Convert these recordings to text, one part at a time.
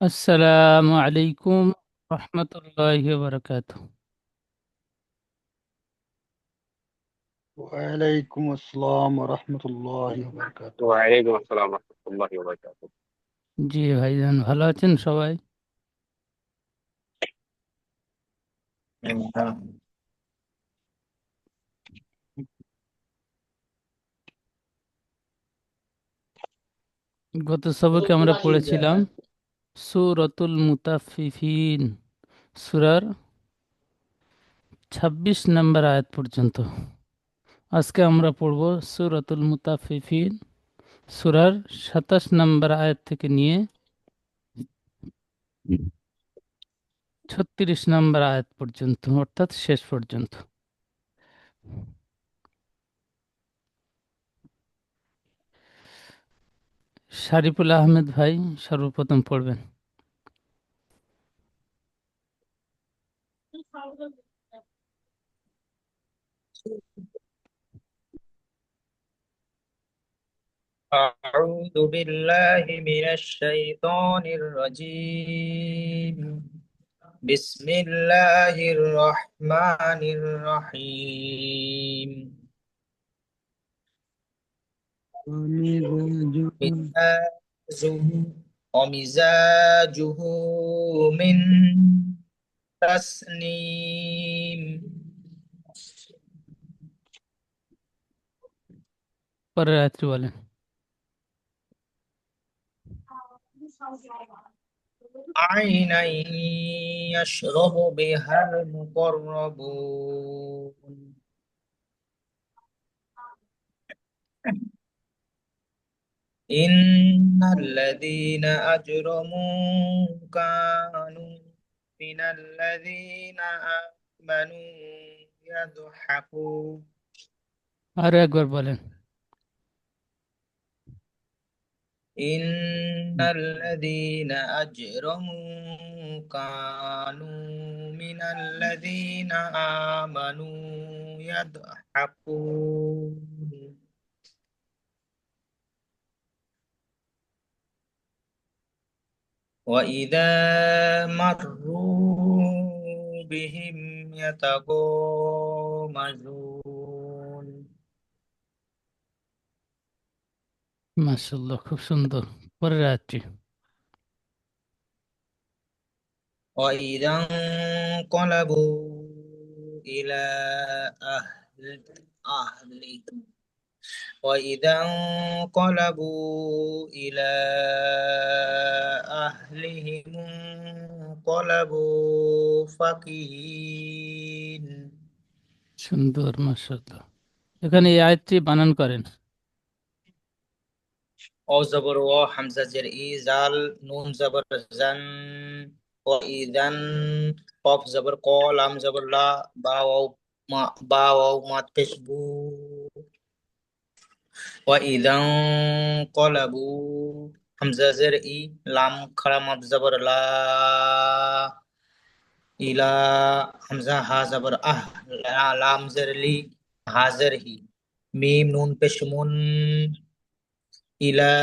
আসসালামু আলাইকুম রহমতুল্লাহি ওয়া বারাকাতুহু। ওয়ালাইকুম আসসালাম রহমতুল্লাহি ওয়া বারাকাতুহু। ওয়ালাইকুম আসসালাম রহমতুল্লাহি ওয়া বারাকাতুহু। জি ভাইজান, ভালো আছেন সবাই? গত সবকে আমরা পড়েছিলাম সূরাতুল মুতাফফিফিন, সূরার ২৬ নম্বর আয়াত পর্যন্ত। আজকে আমরা পড়ব সূরাতুল মুতাফফিফিন, সূরার ২৭ নম্বর আয়াত থেকে নিয়ে ৩৬ নম্বর আয়াত পর্যন্ত, অর্থাৎ শেষ পর্যন্ত। শারিফুল আহমেদ ভাই সর্বপ্রথম পড়বেন। أعوذ بالله من الشيطان الرجيم. بسم الله الرحمن الرحيم. مزاجه ومزاجه من تسنيم. পরের আয়াতটি বলেন। عينا يشرب بها المقربون. إن الذين أجرموا كانوا من الذين آمنوا يضحكون. আরো একবার বলেন। إن الذين أجرموا كانوا من الذين آمنوا يضحكون. وإذا مروا بهم يتغامزون. মাশাআল্লাহ, খুব সুন্দর। পরের আয়াতটি। وإذا انقلبوا إلى أهل أهل وإذا انقلبوا إلى أهلهم انقلبوا فكهين. সুন্দর, মাশাআল্লাহ। এখানে এই আয়াতটি বানান করেন। অ জবর ও হামজা জের ই জাল নুন জবর জান ও ইদান কফ জবর ক লাম জবর লা বা ওয়াও বা ওয়াও মাদ পেশ বু ও ইদান কলাবু হামজা জের ই লাম খারা মাদ জবর লা ইলা হামজা হা জবর আহ লাম জের লি হাজর হি মিম নুন পেশ মুন ইলা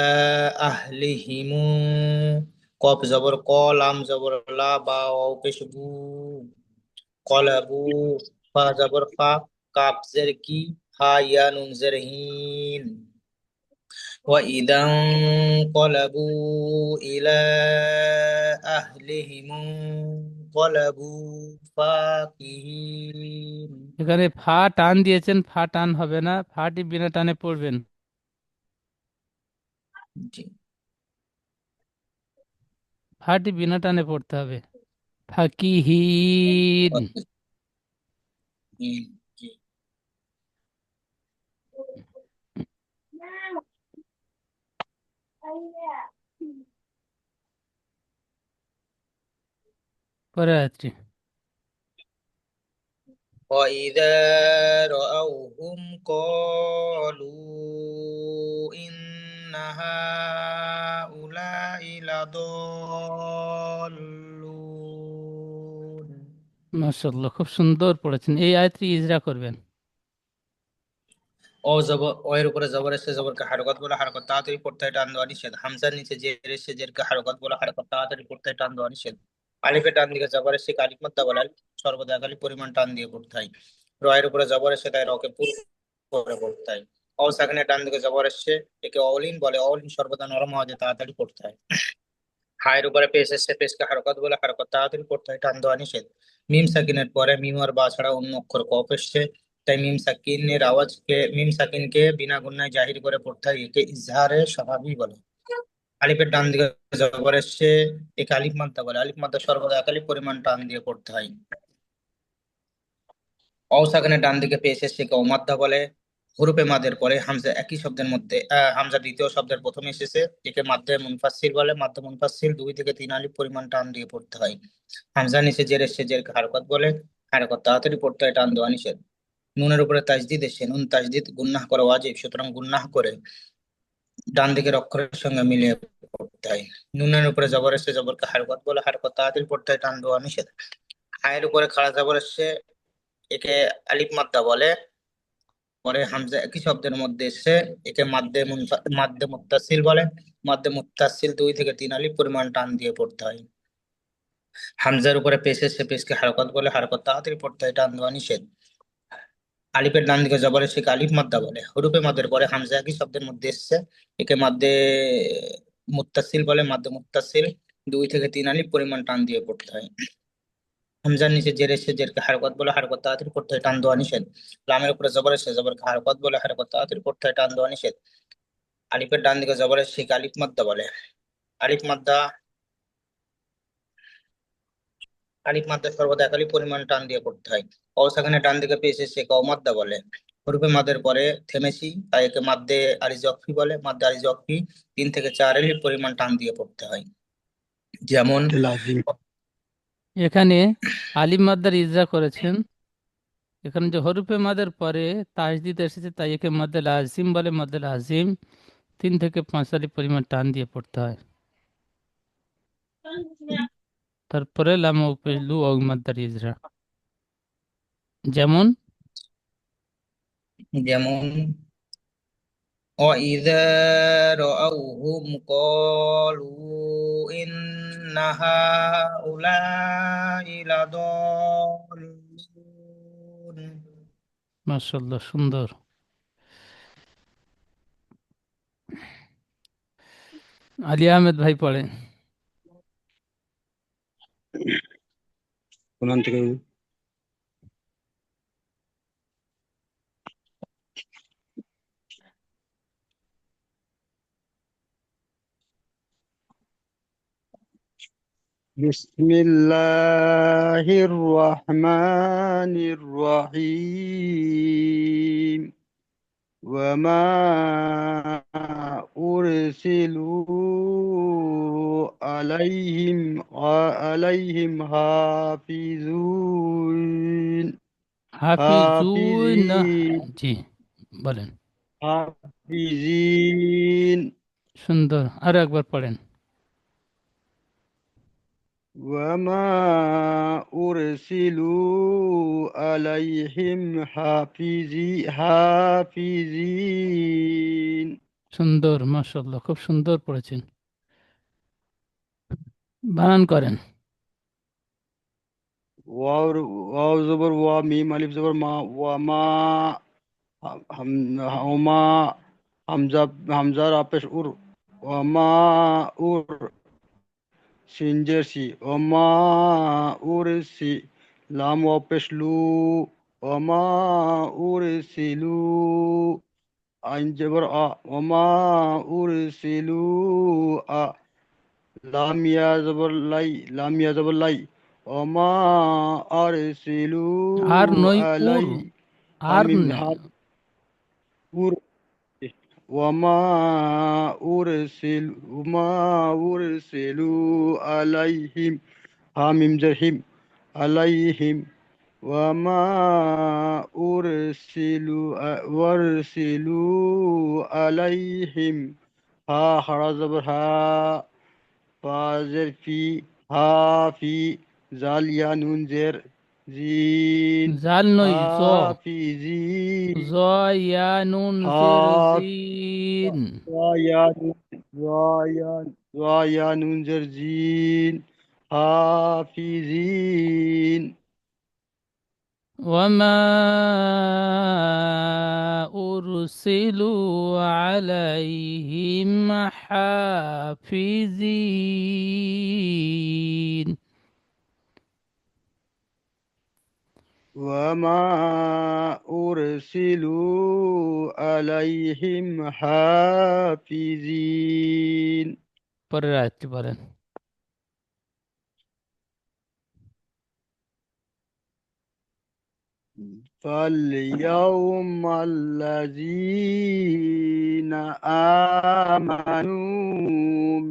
আহলিহিমু কফ জবর ক লাম জবর লা বা ওয়াও পেশ বু কলাবু ফা জবর ফা কাফ জের কি হা ইয়া নুন জের হিন ওয়া ইদান কলাবু ইলা আহলিহিমু কলাবু ফাকিহিন। এখানে ফা টান দিয়েছেন, ফা টান হবে না, ফাটি বিনা টানে পড়বেন। জি ফাটি বিনা টানে পড়তে হবে। ফাকিহিন। জি জি। পরের আয়াতটি। وإذا رأوهم قالوا إن هؤلاء لضالون. মাশাআল্লাহ, খুব সুন্দর পড়েছেন। এই আয়াতটি ইজরা করবেন। ও এর উপরে জবর এসে জবরকে হারকত বলে, হারকত তাড়াতাড়ি পড়তে হয়, টান দেওয়া নিষেধ। হামজার নিচে জের এসে জেরকে হারকত বলে, হারকত তাড়াতাড়ি পড়তে হয়, টান দেওয়া নিষেধ। আলিফের ডান দিকে জবর এসে আলিফ মাদ্দা বলে, আলিফ সর্বদা খালি পরিমাণ টান দিয়ে পড়তে হয়। রয়ের উপরে জবর এসে তাই রকে পুরো করে পড়তে হয়। অ সাকিনের ডান দিকে জবর এসে একে অলিন বলে, অলিন সর্বদা নরম আওয়াজে তাড়াতাড়ি পড়তে হয়। হায়ের উপরে পেশ এসে পেশকে হারকত বলে, হারকত তাড়াতাড়ি পড়তে হয়, টান দেওয়া নিষেধ। মিম সাকিনের পরে মিম আর বা ছাড়া অন্য অক্ষর কফ এসছে, তাই মিম সাকিনকে বিনা গুণায় জাহির করে পড়তে হয়, একে ইজহারে স্বাভাবিক বলে। আলিফের ডান দিকে জবর এসছে একে আলিফ মাদ্দা বলে, আলিফ মাদ্দা সর্বদা একালি পরিমাণ টান দিয়ে পড়তে হয়। অ সাকিনের ডান দিকে পেশ এসছে একে অমাদ্দা বলে। হরুপে মাদের পরে হামজা একই শব্দের মধ্যে হামজা দ্বিতীয় শব্দের প্রথমে এসেছে, একে মাদ্দে মুনফাসিল বলে। মাদ্দে মুনফাসিল 2 থেকে 3 আলিফ পরিমাণ টান দিয়ে পড়তে হয়। হামজা নিচে জের এসে জেরকে হারকত বলে, হারকত তাড়াতাড়ি পড়তে হয়, টান দেওয়া নিষেধ। নুনের উপরে তাজদিদ এসে নুন তাজদিদ গুন্নাহ করা ওয়াজিব, সুতরাং গুন্নাহ করে ডান দিকের অক্ষরের সঙ্গে মিলিয়ে পড়তে হয়। নুনের উপরে জবর এসে জবরকে হারকত বলে, হারকত তাড়াতাড়ি পড়তে হয়, টান দেওয়া নিষেধ। হায়ের উপরে খাড়া জবর এসে একে আলিফ মাদ্দা বলে। পরে হামজা একই শব্দের মধ্যে এসে একে মাদ্দে মুত্তাসিল বলে। মাদ্দে মুত্তাসিল 2 থেকে 3 আলিফ পরিমাণ টান দিয়ে পড়তে হয়। হামজার উপরে পেশ এসে পেশকে হারকত বলে, হারকত তাড়াতাড়ি পড়তে হয়, টান দেওয়া নিষেধ। আলিফের ডান দিকে জবর এসে আলিফ মাদ্দা বলে। হরুপে মাদের পরে হামজা একই শব্দের মধ্যে এসছে, একে মাদ্দে মুত্তাসিল বলে। মাদ্দে মুত্তাসিল 2 থেকে 3 আলিফ পরিমাণ টান দিয়ে পড়তে হয়। হামজার নিচে জের এসে জেরকে হারকত বলে, হারকত তাড়াতাড়ি পড়তে হয়, টান দেওয়া নিষেধ। লামের উপরে জবর এসে জবরকে হারকত বলে, হারকত তাড়াতাড়ি পড়তে হয়, টান দেওয়া নিষেধ। আলিফের ডান দিকে জবর এসে আলিফ মাদ্দা বলে। আলিফ মাদ্দা আলিফ মাদ্দা সর্বদা একালি পরিমাণ টান দিয়ে পড়তে হয়। অ সেখানে ডান দিকে পেয়েছে সে মাদ্দা বলে। হরফে মাদের পরে থেমেছি, তাই একে মাদ্দে আলিজফি বলে। মাদ্দে আলিজফি 3 থেকে 4 আলিফ পরিমাণ টান দিয়ে পড়তে হয়। যেমন লাজিম। এখানে আলিফ মাদ্দার ইজরা করেছেন। এখানে যে হরফে মাদের পরে তাজদিদ এসেছে, তাই একে মাদ্দে লাজিম বলে। মাদ্দে লাজিম 3 থেকে 5 আলিফ পরিমাণ টান দিয়ে পড়তে হয়। তারপরে লাম ও পেশলু ও মাদ্দার ইজরা। যেমন যেমন وَإِذَا رَأَوْهُمْ قَالُوا إِنَّ هَؤُلَاءِ لَضَالُّونَ। মাশাআল্লাহ, সুন্দর। আলী আহমেদ ভাই পড়েন। কোরআন থেকে বিসমিল্লাহির রহমানির রহিম ওয়ামা উরসিলু আলাইহিম হাফিজুন হাফিজুন না, জি বলেন। হাফিজিন সুন্দর, আরো একবার পড়েন। ওয়ামা উরসিলু আলাইহিম হাফিজিন। সুন্দর, মাশাআল্লাহ, খুব সুন্দর পড়েছেন। বানান করেন। ওয়াও ওয়াও জবর ওয়া, মিম আলিফ জবর মা, ওয়ামা ওমা, হামজা হামজার আপেশ উর, ওয়ামা উর, সিনজের সি, ওমা উরসি, লাম ওয়াপেশ লু, ওমা উরসিলু, আইন জবর আ, ওমা উরসিলু আ, লাম ইয়া জবর লাই, লাম ইয়া জবর লাই, ওমা আরসিলু আর নই উর, আলাই, আর হামিম নেই। হাম উর, ওয়ামা উরসিলু আলাইহিম, হামিম জাহিম, আলাইহিম, ওয়ামা উরসিলু আলাইহিম, হা হারা জবর হা, ফা জের ফি, হা ফি, জাল ইয়া নুন জের, জিন জাল নই, জ। হাফিজিন জ ইয়া নুন জের হাফ জিন। ওয়া নুন জের জিন হাফিজিন وما أرسلوا عليهم حافظين. وما أرسلوا عليهم حافظين পরের আয়াতটি বলেন। فاليوم الذين آمنوا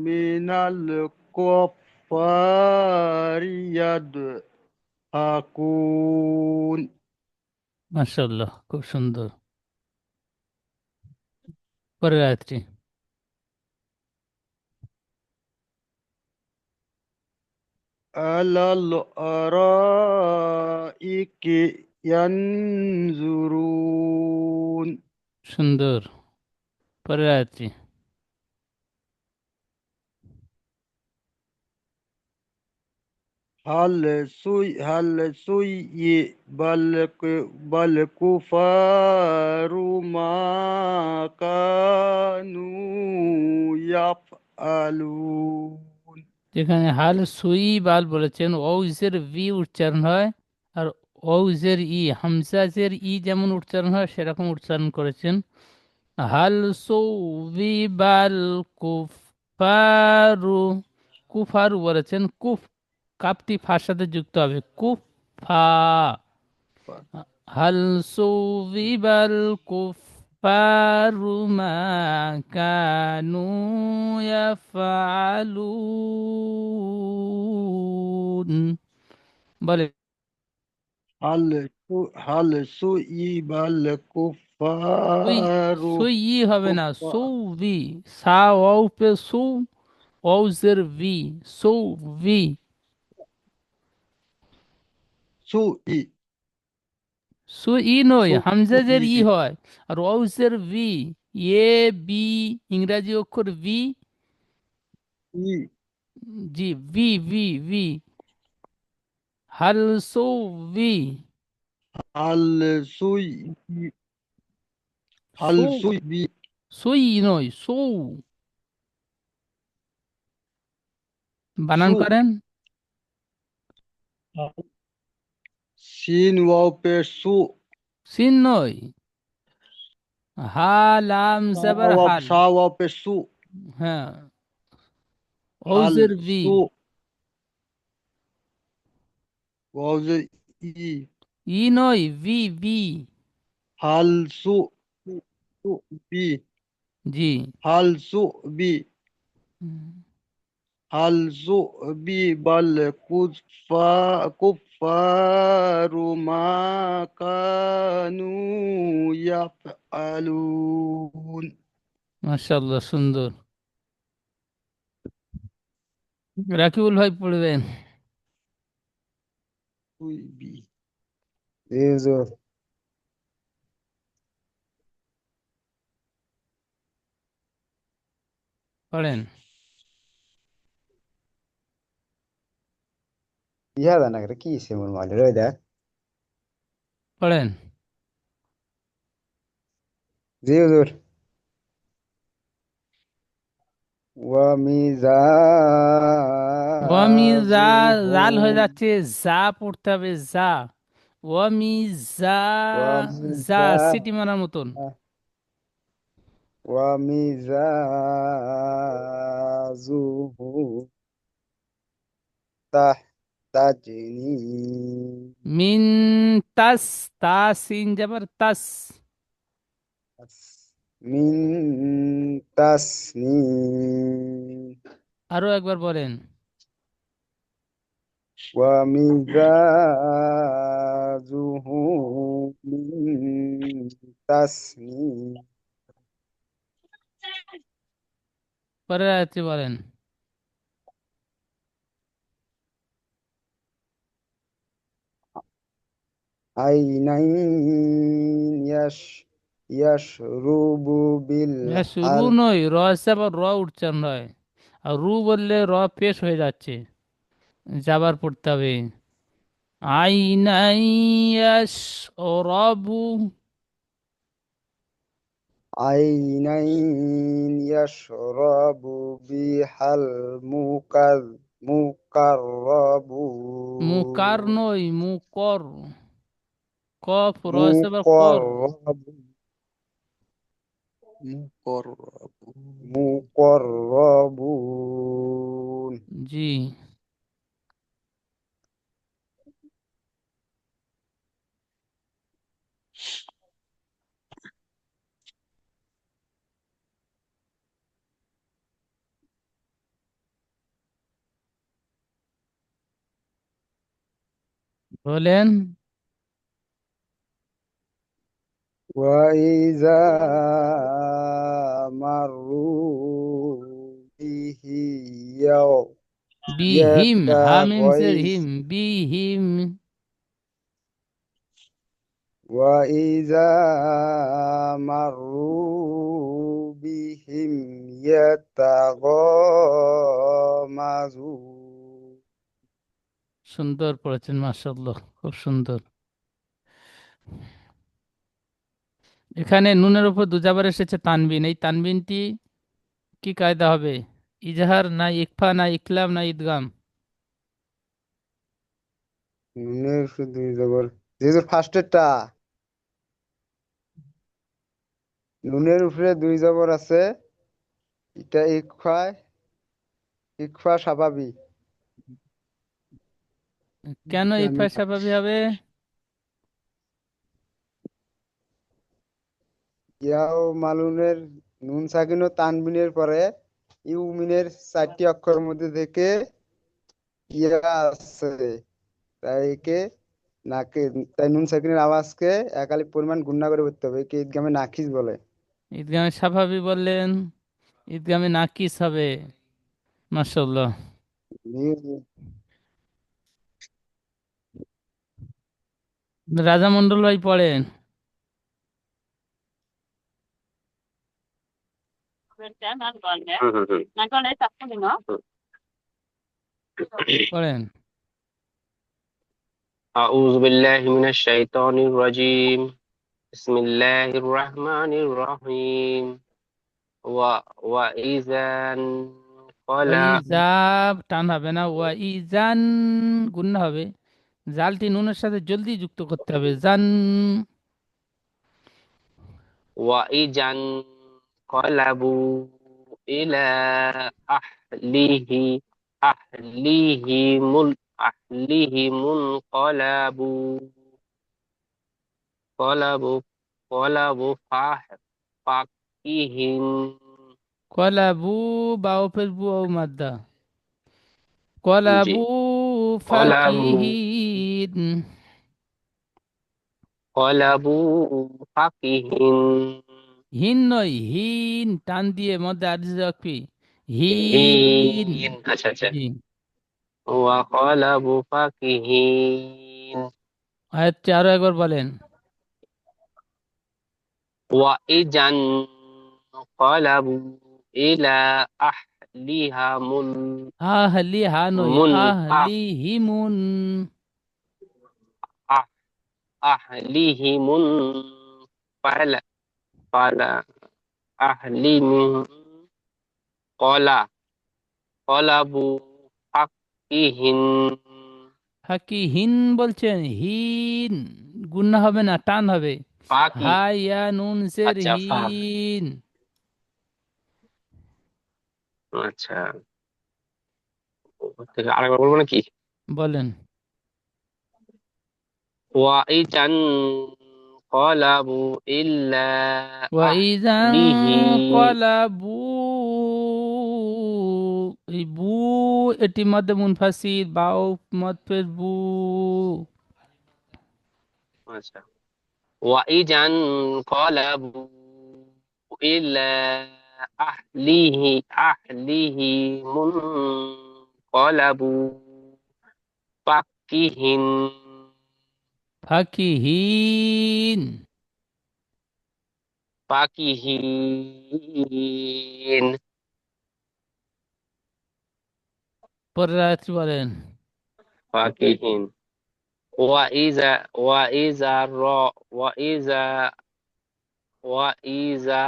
من الكفار يضحكون মাশাআল্লাহ, খুব সুন্দর। পরের আয়াতটি। على الأرائك ينظرون সুন্দর। পরের আয়াতটি। هل بل كفار ما كانوا يفعلون যেখানে হাল সুই বাল বলেছেন, ওয়াউজের ভি উচ্চারণ হয়, আর ওয়াউজের ই, হামজাজের ই যেমন উচ্চারণ হয় সেরকম উচ্চারণ করেছেন। হাল সুই বাল কুফারু, কুফারু বলেছেন, কুফ, কাপটি ফার সাথে যুক্ত হবে, কুফা। হাল সুই বাল কুফারু মা কানু ইয়াফআলুন। বলে هل سئب সুই, الكفار সুই ই হবে না, كفار সৌ ভি, সা ওয়াও পে সু, ওয়াউজের ভি, সৌ ভি। سئ সু ই নয়, হামজাজের ই سئ হয়, আর ওয়াউজের ভি, এ বি, ইংরাজি অক্ষর ভি, জি, ভি ভি ভি। হাল সৌ ভি, هل سئب সৌ, هل سئب সুই নয়, সৌ। বানান سئ করেন। سين واو পেশ সু সিন নয়, হা লাম জাবার হাল। সা ওয়াও পেশ সু হ্যাঁ, হাল ওয়াউজের ভি, সু ওয়াও জের ই ই নয়, ভি ভি। হাল সু সু বি জি। হাল সু বি هل ذُئِبَ الْكُفَّارُ مَا كَانُوا يَفْعَلُونَ মাশাআল্লাহ, সুন্দর। রাকিবুল ভাই পড়বেন। ذُئِبِ জি হুজুর। পড়েন। ইহা না কি সিমুল মালে রই দে। পড়েন। জি হুজুর। ওয়া ওয়ামিজা, মিজাজুহু জাল হয়ে যাচ্ছে, যা পড়তে হবে, যা। ওয়ামিজা, ওয়া যা মিজা সিটি মারার মতন। ওয়া মিজাজুহু তাহতাজনি মিন তাস, তাসিন যাবার তাস। মিন তাসনিম আরো একবার বলেন। ওয়া মিজাজুহু মিন তাসনিম পরের আয়াতটি বলেন। عينا يشرب শুরু بالحلق নয়, র আসছে আবার র উচ্চারণ হয়, আর রু বললে র পেশ হয়ে যাচ্ছে, যাবার পড়তে হবে। আইনাই ইয়াশরাবু, عينا يشرب بها মুকার المقربون নয়, মুকর, কফ র আসছে আবার কর, مقربون مقربون জি। বলেন। وإذا مروا به يوم বিহিম, হামিম জের يتغيظ হিম, বিহিম, وإذا مروا بهم يتغامزون সুন্দর পড়েছেন, মাশাআল্লাহ, খুব সুন্দর। এখানে নুনের উপর দুজাবার এসেছে তানবিন, এই তানবিনটি কি কায়দা হবে? ইজহার না ইকফা না ইকলাম না ইদগাম? নুনের শুধু জবর যেহেতু ফার্স্টেরটা নুনের উপরে দুই জবর আছে, এটা ইকফা স্বাভাবিক। কেন এটা আমি ইকফা স্বাভাবিক হবে? ইয়াও মালুনের নুন সাকিন ও তানবিনের পরে ইউমিনের 4টি অক্ষরের মধ্যে থেকে ইয়া আছে, তাই একে নাকে তাই নুন সাকিনের আওয়াজকে এক আলিফ পরিমাণ গুণনা করে পড়তে হবে, একে ঈদগামে নাখিস বলে। ঈদগামে স্বাভাবিক বললেন, ঈদগামে নাকিস হবে। মাশাআল্লাহ। রাজা মন্ডল ভাই পড়েন। হুম হুম হুম পড়েন। أعوذ بالله من الشيطان الرجيم بسم الله الرحمن الرحيم و وإذا انقلب ওয়াইজা, টান হবে না, ওয়াইজান গুণ হবে, জালটি নুনের সাথে জলদি যুক্ত করতে হবে, জান। وإذا انقلبوا إلى أهله أهلهم انقلبوا قلبوا قلبوا فاكهين কলাবু, বাও ফের বু ও মাদ্দা, জি কলাবু قلبوا ফাকিহিন, ফাকিহিন হিন নয় হিন, টান দিয়ে মধ্যে আরিজ রাখবি, হিন, হিন আচ্ছা আচ্ছা জি। ওয়া কলাবু ফাকিহিন আয়াতটি আরো একবার বলেন। ওয়া ইজান কলাবু ইলা আহলিহা আহলি হা নয়, মুন আহ আহলি হিমুন, আহ আহলিহিমুন ফালা ফালা আহলিমিন কলা কলাবু ফাকিহিন ফাকিহিন বলছেন, হিন গুন্না হবে না, টান হবে, ফাকি হাইয়া নুন সের আচ্ছা হিন। আচ্ছা ওর থেকে আরেকবার বলবো নাকি বলেন। وإذا انقلبوا إلا ওয়াইজা أهله কলাবু, এই বু, এটি মধ্যে মুনফাসিল, বাও মদ ফের বু। আচ্ছা وإذا انقلبوا إلى أهله منقلبوا فكهن ফাকিহিন। ফাকিহিন। পরের আয়াতটি বলেন। ফাকিহিন। ওয়াইজা ওয়াইজা র ওয়াইজা ওয়াইজা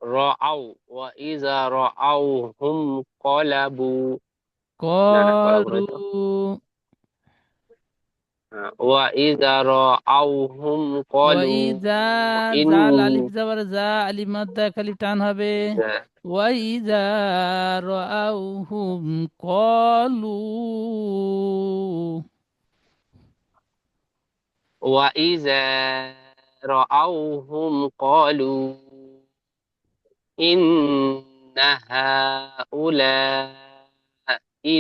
রাআউ ওয়াইজা রাআউহুম ক্বালাবু। না না, ক্বালাবু কলু। নয় তো। ওয়াইজা রাআউহুম ক্বালু ওয়াইজা, ইন জাল আলিফ যাবার যা, আলিফ মাদ্দা খালি টান হবে। ওয়াইজা রাআউহুম কলু। ওয়াইজা রাআউহুম ক্বালু ইন্না হাউলাঈ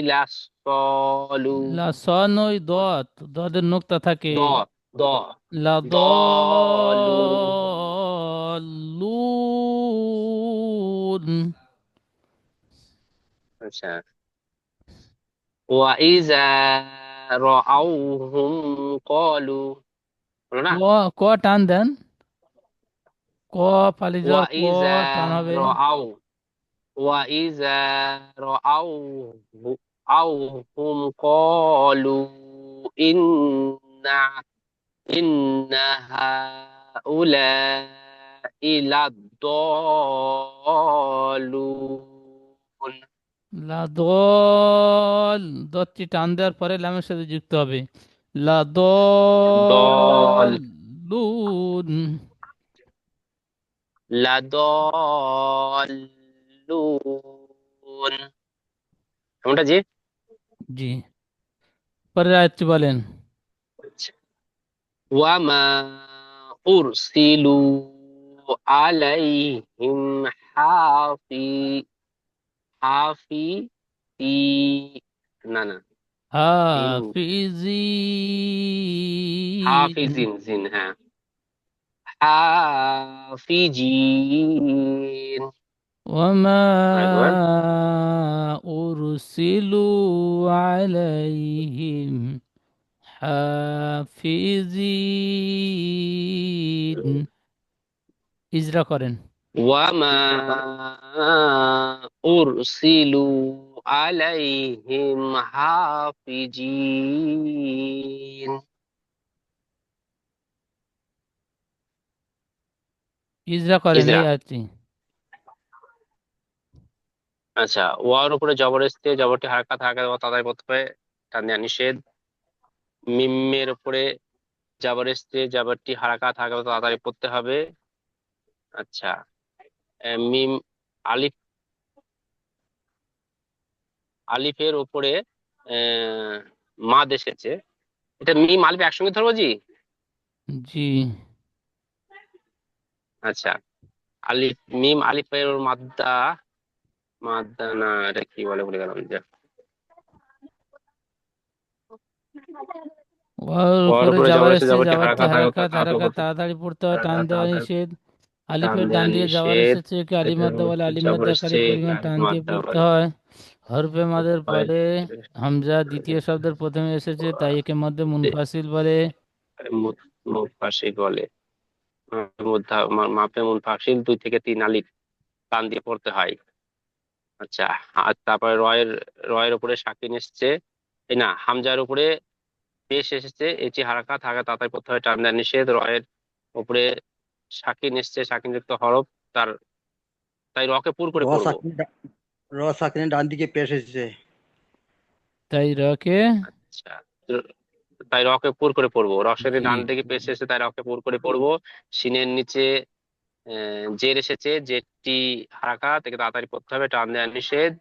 লাসালুন। লাসানই দত, দদের নোক্তা থাকে। দ দ দলুন। লাদল্লুন। আচ্ছা। ওয়াইজা রাআউহুম ক্বালু, হলো না? ক, ক টান দেন। ক পালিজার ক ওয়াইজা টান হবে। রাআউ ওয়াইজা রাআউ আউহুম ক্বালু ইন্না ইন্না হাউলাঈ লাদ্দাল্লুন। লাদল, দত্তি টান দেওয়ার পরে লামের সাথে যুক্ত হবে। দল লাদলুন। লাদল্লুন। এমনটা জি। জি, পরের আয়াতটি বলেন। ওয়ামা উরসিলু আলাইহিম হাফি হাফিজি না না জিন হাফিজিন। হাফিজিন জিন হ্যাঁ হাফিজিন। ওয়ামা আরেকবার। উরসিলু আলাইহিম হাফিজিন। ইজরা করেন। ওয়ামা উরসিলু আলাইহিম হাফিজিন। ইজরা করেন ইজরা। এই আয়াতটি। আচ্ছা, ওয়ার উপরে জবর এসছে, জবরটি হারকাত হারকাত বা তাদের পড়তে হবে, টান দেওয়া নিষেধ। মিমের উপরে জবর এসছে, জবরটি হারাকাত হারকাত বা তাড়াতাড়ি পড়তে হবে। আচ্ছা, মিম আলিফ আলিফের উপরে মাদ এসেছে, এটা মিম আলিফ একসঙ্গে ধরবো জি। জি। আচ্ছা, আলিফ মিম আলিফের মাদ্দা মাদ্দা না, এটা কি বলে ভুলে গেলাম যে। ওর ওয়ার উপরে উপরে জাবার জবর এসছে, এসছে, জবরটি জাবারটি হারাকাত হারকাত হারাকাত, তাড়াতাড়ি হারাকাত পড়তে হবে। তাড়াতাড়ি পড়তে হয়, টান হারাকাত দেওয়া তাড়াতাড়ি নিষেধ। টান আলিফের ডান দেওয়া দিকে জাবার নিষেধ। এসেছে, কি আলিফ এটার মাদ্দা বলে, মধ্যে আলিফ জবর মাদ্দা খালি এসছে, পরিমাণ আলিফ টান দিয়ে মাদ্দা পড়তে বলে হয়। হরফে মাদের হয়। পরে হামজা দ্বিতীয় শব্দের প্রথমে এসেছে, তাই একে মধ্যে মুনফাসিল বলে। মুফাসিল বলে। মাপে মুনফাসিল 2 থেকে 3 আলিফ টান দিয়ে পড়তে হয়। আচ্ছা, আর তারপরে রয়ের উপরে সাকিন এসছে, এই না হামজার উপরে পেশ এসেছে, এটি হারাকাত হারাকাত তাড়াতাড়ি পড়তে হয়, টান দেওয়া নিষেধ। রয়ের উপরে সাকিন এসছে, সাকিন যুক্ত হরফ, তার তাই রকে পুর র করে পড়বো। সাকিন র সাকিনের ডান দিকে পেশ এসেছে। তাই রকে, আচ্ছা, তাই রকে পুর করে পড়বো। রসের জি, ডান দিকে পেশ এসেছে, তাই রকে পুর করে পড়বো। সিনের নিচে জের এসেছে, জেরটি হারাকাত, একে তাড়াতাড়ি পড়তে হবে, টান দেওয়া নিষেধ।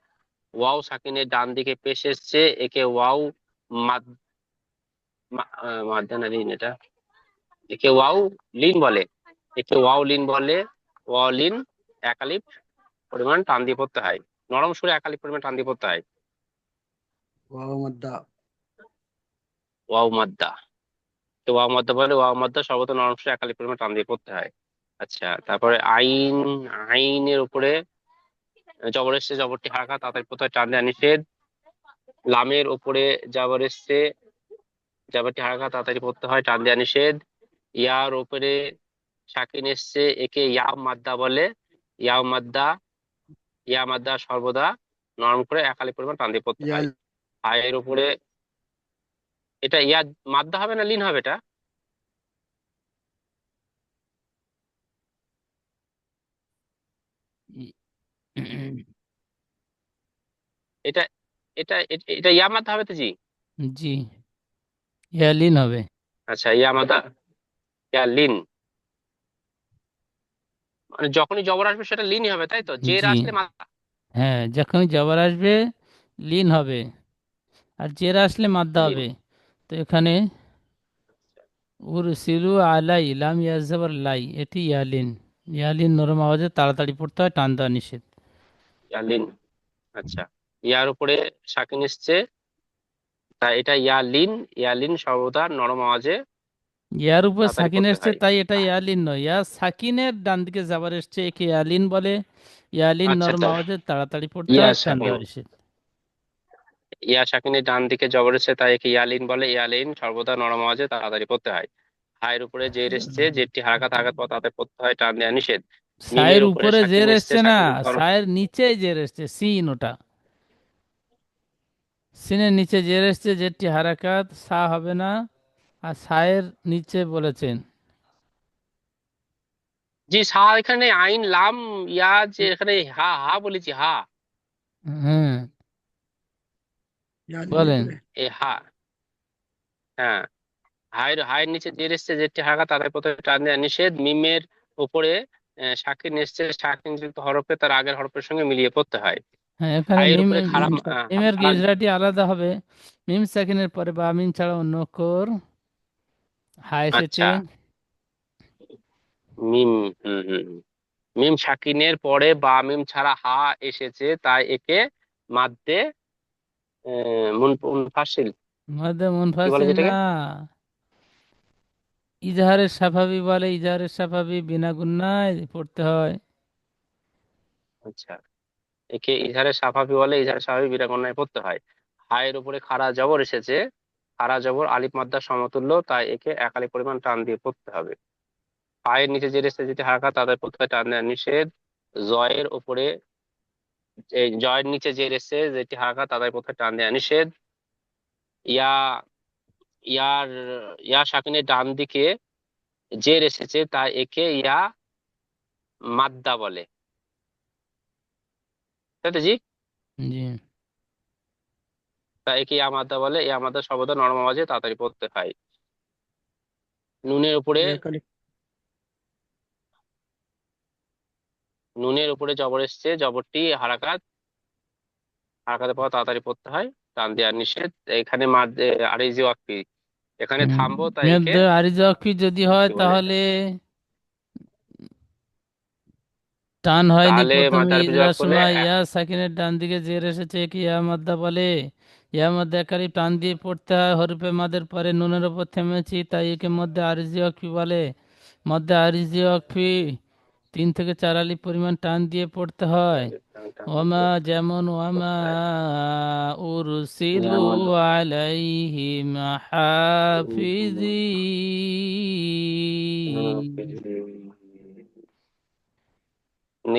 ওয়াও সাকিনের ডান দিকে পেশ এসছে, একে ওয়াও মাদ মাদ্দা না লিন, এটা একে ওয়াও লিন বলে, একে ওয়াও লিন বলে। ওয়াও লিন এক আলিফ পরিমাণ টান দিয়ে পড়তে হয়, নরম সুরে এক আলিফ পরিমাণ টান দিয়ে পড়তে হয়। ওয়াও মাদ্দা। ওয়াও মাদ্দা, তো ওয়াও মাদ্দা বলে, ওয়াও মাদ্দা সর্বত নরম সুরে এক আলিফ পরিমাণ টান দিয়ে পড়তে হয়। আচ্ছা, তারপরে আইন, আইনের উপরে জবর এসছে, জবরটি হারাকাত তাড়াতাড়ি পড়তে হয়, টান দেওয়া নিষেধ। লামের উপরে জবর এসছে, জবরটি হারাকা তাড়াতাড়ি পড়তে হয়, টান দেওয়া নিষেধ। ইয়ার উপরে সাকিন এসছে, একে ইয়া মাদ্দা বলে। ইয়া মাদ্দা, ইয়া মাদ্দা সর্বদা নরম করে একালি পরিমাণ টান দিয়ে পড়তে ইয়া হয়। হায়ের উপরে এটা ইয়া মাদ্দা হবে না লিন হবে এটা? এটা এটা এটা ইয়া মাদ্দা হবে তো জি? জি, ইয়ালিন হবে। আচ্ছা, ইয়া মাদ্দা, ইয়া লিন, মানে যখনই জবর আসবে সেটা লিনই হবে তাই তো? জের জি, আসলে মাদ্দা। হ্যাঁ, যখনই জবর আসবে লিন হবে, আর জের আসলে মাদ্দা লিন। হবে। তো এখানে উরসিলু আলাই লাম ইয়াজবর লাই, এটি ইয়ালিন। ইয়ালিন নরম আওয়াজে তাড়াতাড়ি পড়তে হয়, টান দেওয়া নিষেধ। ইয়া লিন। আচ্ছা, ইয়ার উপরে সাকিন এসছে, তা এটা ইয়া লিন। ইয়া লিন সর্বদা নরম আওয়াজে ইয়ার উপর তাড়াতাড়ি সাকিন পড়তে এসছে হয়। তাই এটা ইয়ালিন নয়, ইয়া সাকিনের ডান দিকে যাবার এসছে, একে ইয়ালিন বলে। ইয়ালিন আচ্ছা, নরম তা আওয়াজে তাড়াতাড়ি পড়তে ইয়া হয়, টান সাকিন, দেওয়া নিষেধ। ইয়া সাকিনের ডান দিকে জবর এসছে তাই একে ইয়ালিন বলে। ইয়ালিন সর্বদা নরম আওয়াজে তাড়াতাড়ি পড়তে হয়। হায়ের উপরে জের এসছে, জেরটি হারাকাত হারাকাত পর তাতে পড়তে হয়, টান দেওয়া নিষেধ। মিমের সায়ের উপরে উপরে সাকিন জের এসছে, এসছে না, সাকিন সায়ের নিচে জের এসছে, সিন ওটা। সিনের নিচে জের এসছে, জেরটি হারাকাত, সা হবে না। আর সায়ের নিচে বলেছেন। জি সা, এখানে আইন লাম ইয়া, যে এখানে হা হা বলেছি, হা। হ্যাঁ, ইয়ালিনের বলেন। উপরে এই হা, হ্যাঁ, হায়ের হায়ের নিচে জের এসছে, জেরটি হারাকাত তাদের প্রথমে টান দেওয়া নিষেধ। মিমের উপরে সাকিন এসছে, সাকিন যুক্ত হরফে তার আগের হরফের সঙ্গে মিলিয়ে পড়তে হয়। হ্যাঁ, এখানে হায়ের মিম, উপরে খারাপ মিমের গিজরাটি আলাদা হবে। মিম সেকেন্ডের পরে বা মিম ছাড়া অন্য অক্ষর হা এসেছে। আচ্ছা, মিম, হম হম হম। মিম সাকিনের পরে বা মিম ছাড়া হা এসেছে তাই একে মাদ্দে মুনফাসিল, মধ্যে কি বলে মুনফাসিল না, যেটাকে? ইজাহারের সাফাবি বলে। ইজাহারের সাফাবি বিনা গুন্নায় পড়তে হয়। আচ্ছা, একে ইজহারে সাফাবি বলে। ইজহারে সাফাবি বিরাগনায় পড়তে হয়। হায়ের উপরে খাড়া জবর এসেছে, খাড়া জবর আলিফ মাদ্দার সমতুল্য তাই একে একালি পরিমাণ টান দিয়ে পড়তে হবে। পায়ের নিচে যে রেস্টে যেটি হারাকা তাদের পড়তে হয়, টান দেওয়া নিষেধ। জয়ের উপরে, এই জয়ের নিচে যে রেস্টে যেটি হারাকা তাদের পড়তে হয়, টান দেওয়া নিষেধ। ইয়া, ইয়ার, ইয়া সাকিনের ডান দিকে জের এসেছে তাই একে ইয়া মাদ্দা বলে, তাই তো জি? জি, তাই একে ইয়া মাদ্দা বলে। ইয়া মাদ্দা সর্বদা নরম আওয়াজে তাড়াতাড়ি পড়তে হয়। নুনের উপরে, একালি নুনের উপরে জবর এসছে, জবরটি হারাকাত, হারাকাতের পর তাড়াতাড়ি পড়তে হয়, টান দেওয়ার নিষেধ। এখানে মাদ আরিজি ওয়াকফি, এখানে থামবো তাই একে মধ্যে আরিজকি যদি হয় কি বলে? তাহলে টান হয়নি তাহলে প্রথমে মাদার বিজয় ইজরার করলে সময়। ইয়া সাকিনের ডান দিকে জের এসেছে, কি ইয়া মাদ্দা বলে। ইয়া মাদ্দা একালি টান দিয়ে পড়তে হয়, হরফে মাদের পরে নুনের উপর থেমেছি তাই একে মধ্যে আরিজি ওয়াকফি বলে। মধ্যে আরিজি ওয়াকফি 3 থেকে 4 আলিফ পরিমাণ টান দিয়ে পড়তে হয়। ওমা, যেমন ওমা উরসিলু আলাইহিম হাফিজিন।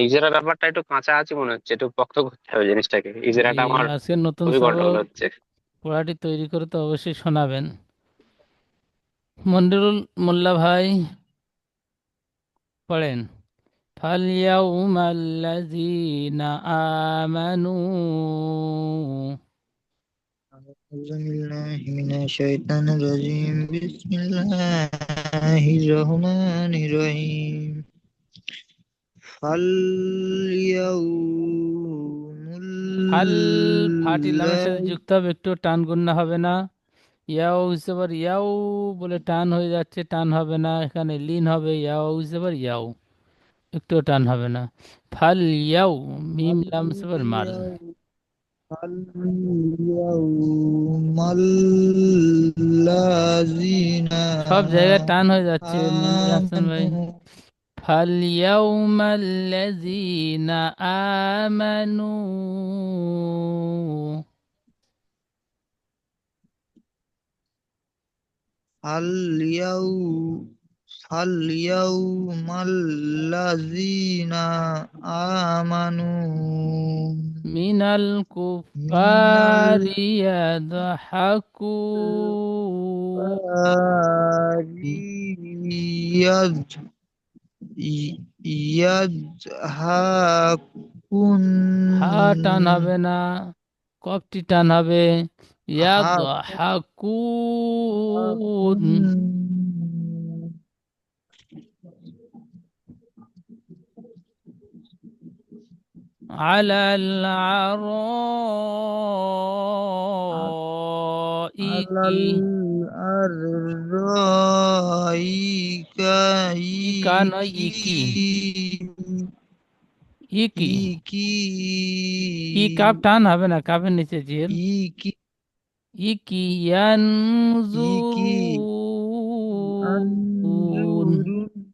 ইজরা ব্যাপারটা একটু কাঁচা আছে মনে হচ্ছে, একটু পক্ত করতে হবে জিনিসটাকে। জি, ইজরাটা আমার আজকে নতুন খুবই গন্ডগোল সবক হচ্ছে। পড়াটি তৈরি করে তো অবশ্যই শোনাবেন। মন্দিরুল মোল্লা ভাই পড়েন। ফালিয়াউমাল্লাযীনা আমানু। أعوذ بالله من الشيطان الرجيم بسم الله الرحمن الرحيم فاليوم ফাল, ফাটি লামের সাথে যুক্ত হবে, একটু টান গুন্না হবে না। ইয়াও হিসেবে ইয়াও বলে টান হয়ে যাচ্ছে, টান হবে না। এখানে লিন হবে, ইয়াও হিসেবে ইয়াও, একটু টান হবে না। ফাল ইয়াও, মিম লাম হিসেবে মাল। اليوم الذين সব জায়গায় টান হয়ে যাচ্ছে মনির হাসান ভাই। آمنوا فاليوم الذين آمنوا ফালিয়াউ ফালিয়াউমাল্লাযীনা আমানু মিনাল মিনাল কুফারি ইয়াদহাকুন। কুফারি ইয়াদহাকুন হা টান হবে না, কফটি টান হবে। ইয়াদহাকুন হাকুন আলাল আলাল আরাইকি। আররাইকা ইকা নয়, ইকি। ইকি, ইকি ই কাপ টান হবে না, কাপের নিচে জের। ইকি ইকি ইকি ইয়ানজুরুন আনজুরুন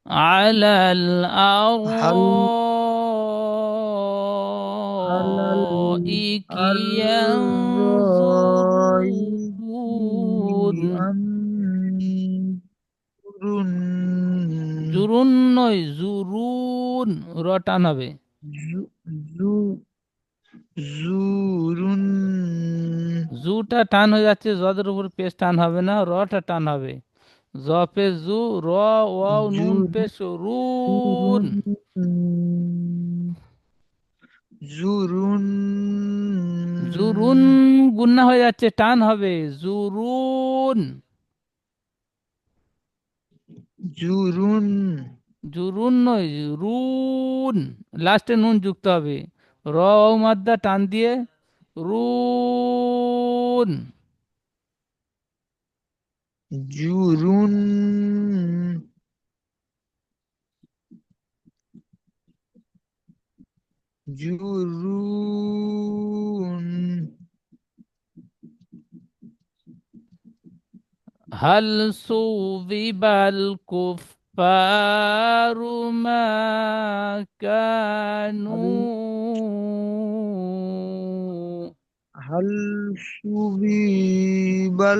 আলাল হাল আলাল আরাইকি আররাইকি ইয়ানজুরুন। আনজুরুন জুরুন নয়, জুরুন, র টান হবে। জু- জু- জুরুন জুটা টান হয়ে যাচ্ছে, জদের উপর পেশ টান হবে না, রটা টান হবে। জ পে জু, র ওয়াও নুন জুরুন পেশ রুন। জুরুন জুরুন গুন্না হয়ে যাচ্ছে, টান হবে। জুরুন, জুরুন জুরুন নয়, রুন, লাস্টে নুন যুক্ত হবে। র ও মাদ্দা টান দিয়ে রুন। জুরুন জুরুন হাল সুবিবাল কুফারু মা কানু। হাল হাল সুবিবাল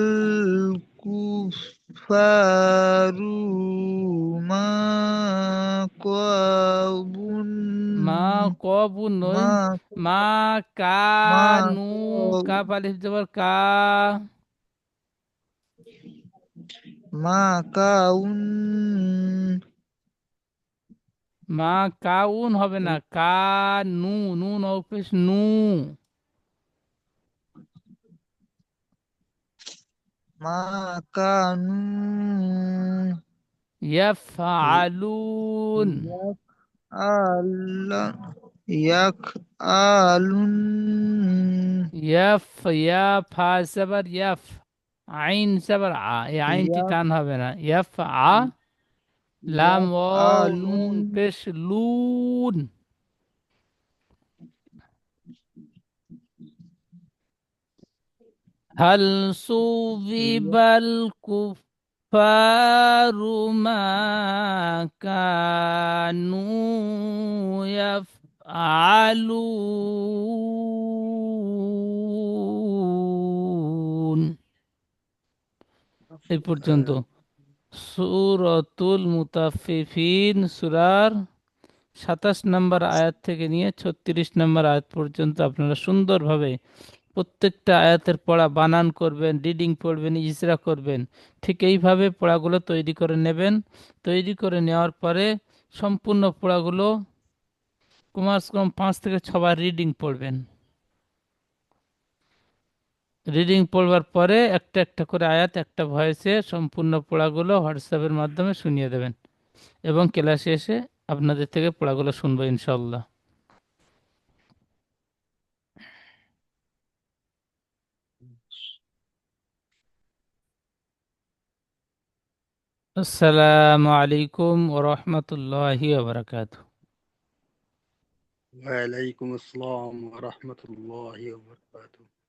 কুফারু মা কাবুন মা কবু নয়, মা মা মা কানু। কাপ আলিফ জবর কা। মা কাউন মা কাউন হবে না, কা নু, নুন অফিস নু। মা কানু ইয়াফআলুন। আল্লাহ ইয়াক আলুন ইয়াফ, ইয়া ফা সাবার ইয়াফ, আইন সাবার আ, এই আইনটি ইয়াক টান হবে না। ইয়াফ আ, লাম ইয়াক ওয়াও আলুন নুন পেশ লুন। হাল সুবিবাল কুফারু মা কানু ইয়াফআলুন। এই পর্যন্ত সূরাতুল মুতাফফিফিন সূরার ২৭ নম্বর আয়াত থেকে নিয়ে ৩৬ নম্বর আয়াত পর্যন্ত আপনারা সুন্দরভাবে প্রত্যেকটা আয়াতের পড়া বানান করবেন, রিডিং পড়বেন, ইজরা করবেন। ঠিক এইভাবে পড়াগুলো তৈরি করে নেবেন। তৈরি করে নেওয়ার পরে সম্পূর্ণ পড়াগুলো কমাস কম ৫ থেকে ৬ বার রিডিং পড়বেন। রিডিং পড়বার পরে একটা একটা করে আয়াত একটা ভয়েসে সম্পূর্ণ পড়াগুলো হোয়াটসঅ্যাপের মাধ্যমে শুনিয়ে দেবেন, এবং ক্লাসে এসে আপনাদের থেকে পড়াগুলো শুনবো ইনশাল্লাহ। আসসালামু আলাইকুম ওয়া রাহমাতুল্লাহি ওয়া বারাকাতুহু। وعليكم السلام ورحمة الله وبركاته.